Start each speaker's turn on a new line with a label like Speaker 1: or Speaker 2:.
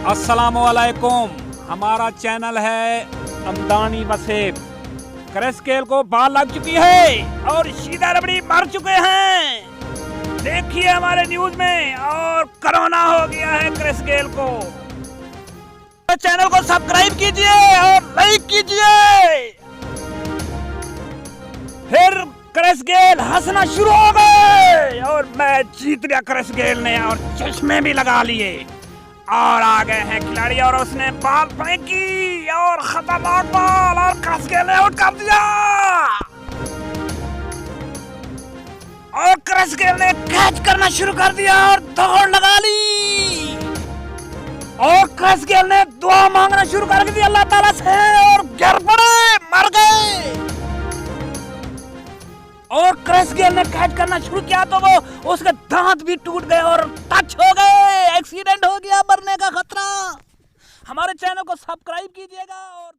Speaker 1: अस्सलामुअलैकुम। हमारा चैनल है अमदानी वसेब। क्रेस्केल को बाल लग चुकी है और सीधा रबड़ी मर चुके हैं। देखिए हमारे न्यूज में, और कोरोना हो गया है क्रेस्केल को। तो चैनल को सब्सक्राइब कीजिए और लाइक कीजिए। फिर क्रेस्केल हंसना शुरू हो गए और मैच जीत लिया क्रेस्केल ने, और चश्मे भी लगा लिए और आ गए हैं खिलाड़ी। और उसने बाल फेंकी और खतरनाक बाल, और क्रेस्केल ने आउट कर दिया। और क्रेस्केल ने कैच करना शुरू कर दिया और दौड़ लगा ली। और क्रेस्केल ने दुआ मांगना शुरू कर दी अल्लाह ताला से, और गिर पड़े, मर गए। और क्रेस्केल ने कैच करना शुरू किया तो वो उसके दांत भी टूट गए और टच हो गए। एक्सीडेंट हो गया, मरने का खतरा। हमारे चैनल को सब्सक्राइब कीजिएगा और